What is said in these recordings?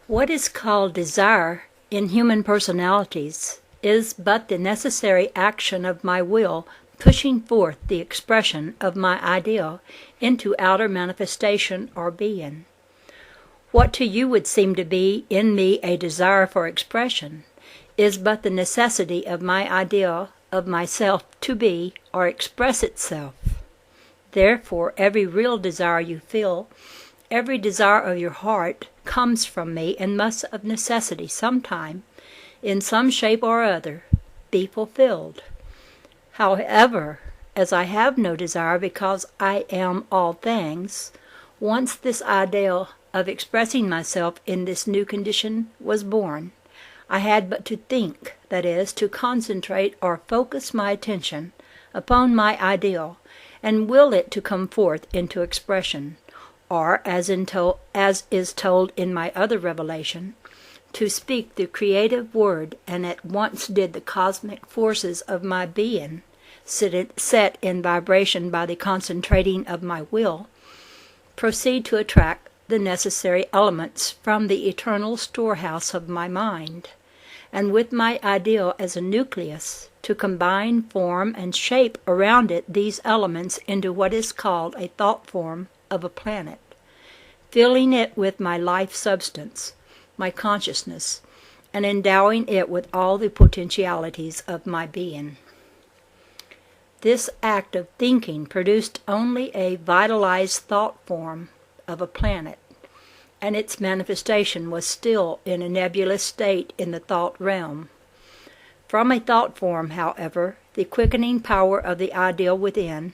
What is called desire in human personalities is but the necessary action of my will pushing forth the expression of my ideal into outer manifestation or being. What to you would seem to be in me a desire for expression is but the necessity of my ideal of myself to be or express itself. Therefore, every real desire you feel, every desire of your heart, comes from me and must of necessity sometime, in some shape or other, be fulfilled. However, as I have no desire because I am all things, once this ideal of expressing myself in this new condition was born, I had but to think, that is, to concentrate or focus my attention upon my ideal, and will it to come forth into expression, or, as is told in my other revelation, to speak the creative word, and at once did the cosmic forces of my being, set in vibration by the concentrating of my will, proceed to attract the necessary elements from the eternal storehouse of my mind, and with my ideal as a nucleus, to combine, form, and shape around it these elements into what is called a thought form of a planet, filling it with my life substance, my consciousness, and endowing it with all the potentialities of my being. This act of thinking produced only a vitalized thought form of a planet, and its manifestation was still in a nebulous state in the thought realm. From a thought form, however, the quickening power of the ideal within,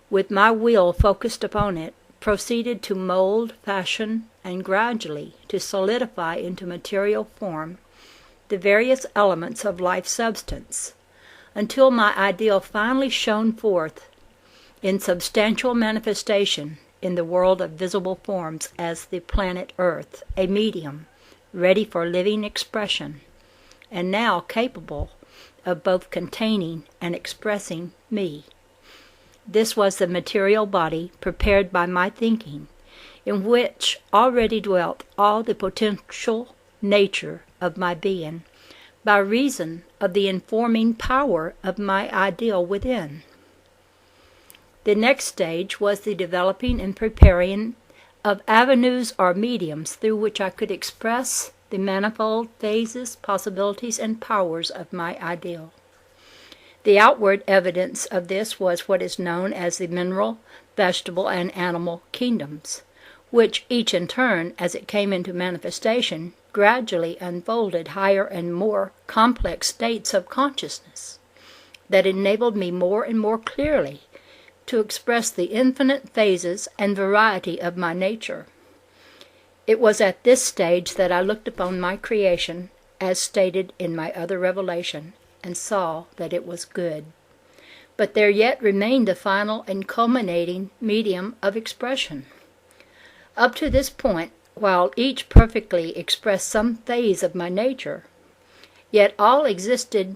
with my will focused upon it, proceeded to mold, fashion, and gradually to solidify into material form the various elements of life substance, until my ideal finally shone forth in substantial manifestation in the world of visible forms as the planet Earth, a medium ready for living expression, and now capable of both containing and expressing me. This was the material body prepared by my thinking, in which already dwelt all the potential nature of my being, by reason of the informing power of my ideal within. The next stage was the developing and preparing of avenues or mediums through which I could express the manifold phases, possibilities, and powers of my ideal. The outward evidence of this was what is known as the mineral, vegetable, and animal kingdoms, which each in turn, as it came into manifestation, gradually unfolded higher and more complex states of consciousness that enabled me more and more clearly to express the infinite phases and variety of my nature. It was at this stage that I looked upon my creation, as stated in my other revelation, and saw that it was good. But there yet remained the final and culminating medium of expression. Up to this point, while each perfectly expressed some phase of my nature, yet all existing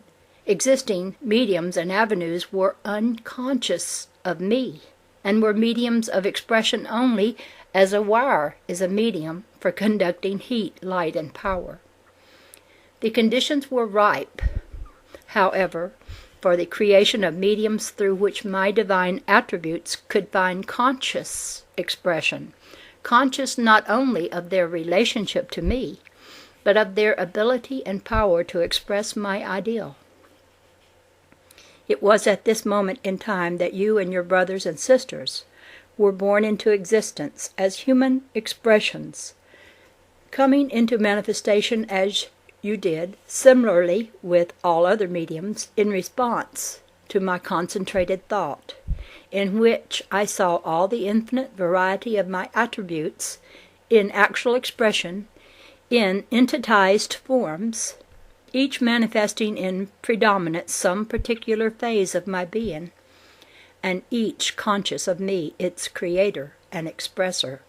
mediums and avenues were unconscious of me, and were mediums of expression only, as a wire is a medium for conducting heat, light, and power. The conditions were ripe, however, for the creation of mediums through which my divine attributes could find conscious expression, conscious not only of their relationship to me, but of their ability and power to express my ideal. It was at this moment in time that you and your brothers and sisters were born into existence as human expressions, coming into manifestation as you did, similarly with all other mediums, in response to my concentrated thought, in which I saw all the infinite variety of my attributes in actual expression in entitized forms, each manifesting in predominance some particular phase of my being, and each conscious of me, its creator and expresser.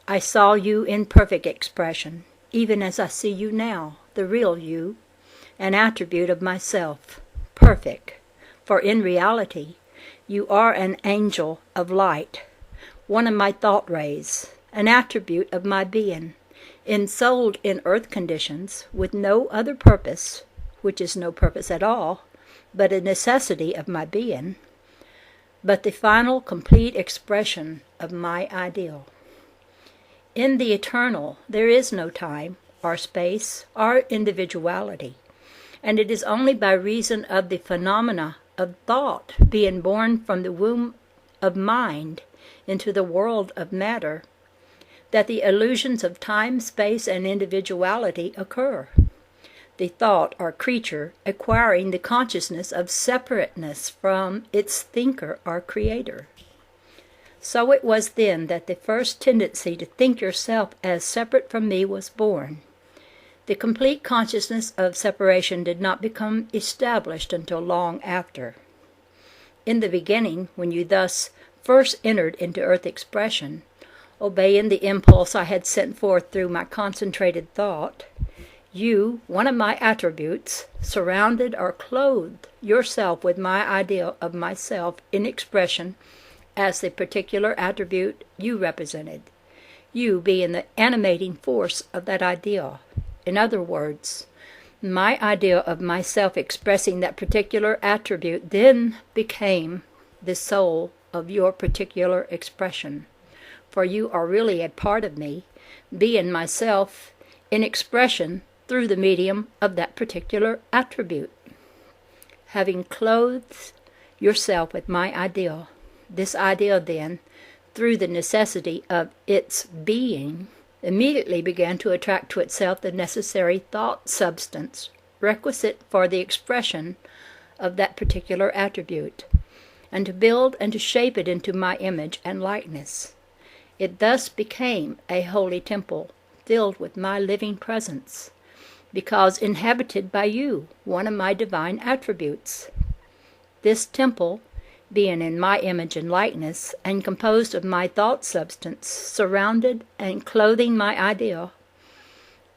I saw you in perfect expression, even as I see you now, the real you, an attribute of myself, perfect, for in reality you are an angel of light, one of my thought rays, an attribute of my being, ensouled in earth conditions, with no other purpose, which is no purpose at all, but a necessity of my being, but the final complete expression of my ideal. In the eternal, there is no time, or space, or individuality, and it is only by reason of the phenomena of thought being born from the womb of mind into the world of matter that the illusions of time, space, and individuality occur. The thought or creature acquiring the consciousness of separateness from its thinker or creator. So it was then that the first tendency to think yourself as separate from me was born. The complete consciousness of separation did not become established until long after. In the beginning, when you thus first entered into earth expression, obeying the impulse I had sent forth through my concentrated thought, you, one of my attributes, surrounded or clothed yourself with my idea of myself in expression as the particular attribute you represented, you being the animating force of that idea. In other words, my idea of myself expressing that particular attribute then became the soul of your particular expression. For you are really a part of me, being myself in expression through the medium of that particular attribute. Having clothed yourself with my ideal, this ideal then, through the necessity of its being, immediately began to attract to itself the necessary thought substance requisite for the expression of that particular attribute, and to build and to shape it into my image and likeness. It thus became a holy temple, filled with my living presence, because inhabited by you, one of my divine attributes. This temple, being in my image and likeness, and composed of my thought substance, surrounded and clothing my ideal,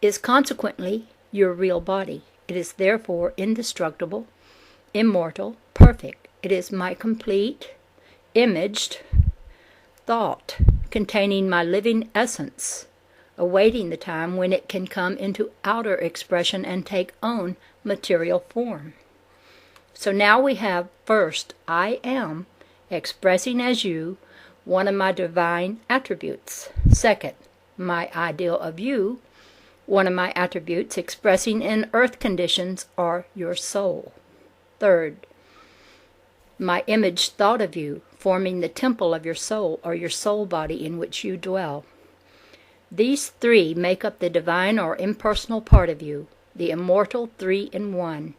is consequently your real body. It is therefore indestructible, immortal, perfect. It is my complete, imaged thought, containing my living essence, awaiting the time when it can come into outer expression and take on material form. So now we have first, I am, expressing as you, one of my divine attributes. Second, my ideal of you, one of my attributes expressing in earth conditions, are your soul. Third, my image thought of you, forming the temple of your soul, or your soul body in which you dwell. These three make up the divine or impersonal part of you, the immortal three in one.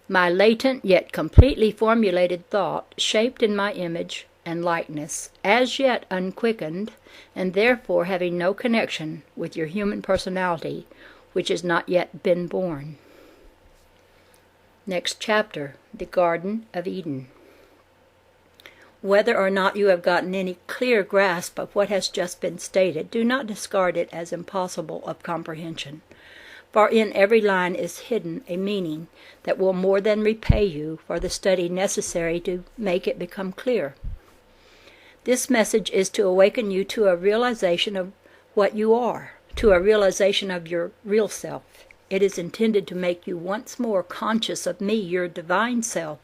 My latent yet completely formulated thought, shaped in my image and likeness, as yet unquickened, and therefore having no connection with your human personality, which has not yet been born. Next chapter, the Garden of Eden. Whether or not you have gotten any clear grasp of what has just been stated, do not discard it as impossible of comprehension. For in every line is hidden a meaning that will more than repay you for the study necessary to make it become clear. This message is to awaken you to a realization of what you are, to a realization of your real self. It is intended to make you once more conscious of me, your divine self,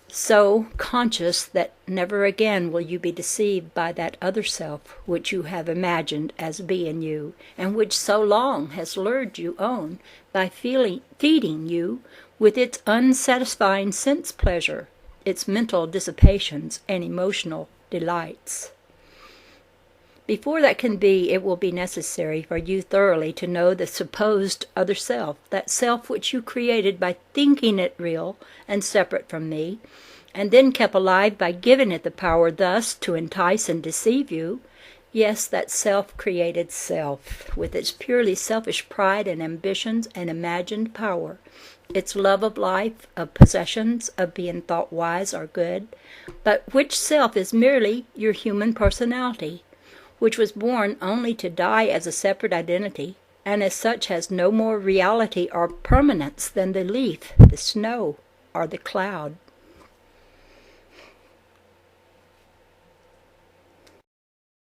so conscious that never again will you be deceived by that other self which you have imagined as being you, and which so long has lured you on by feeding you with its unsatisfying sense pleasure, its mental dissipations and emotional delights. Before that can be, it will be necessary for you thoroughly to know the supposed other self, that self which you created by thinking it real and separate from me, and then kept alive by giving it the power thus to entice and deceive you. Yes, that self-created self, with its purely selfish pride and ambitions and imagined power, its love of life, of possessions, of being thought wise or good, but which self is merely your human personality, which was born only to die as a separate identity, and as such has no more reality or permanence than the leaf, the snow, or the cloud.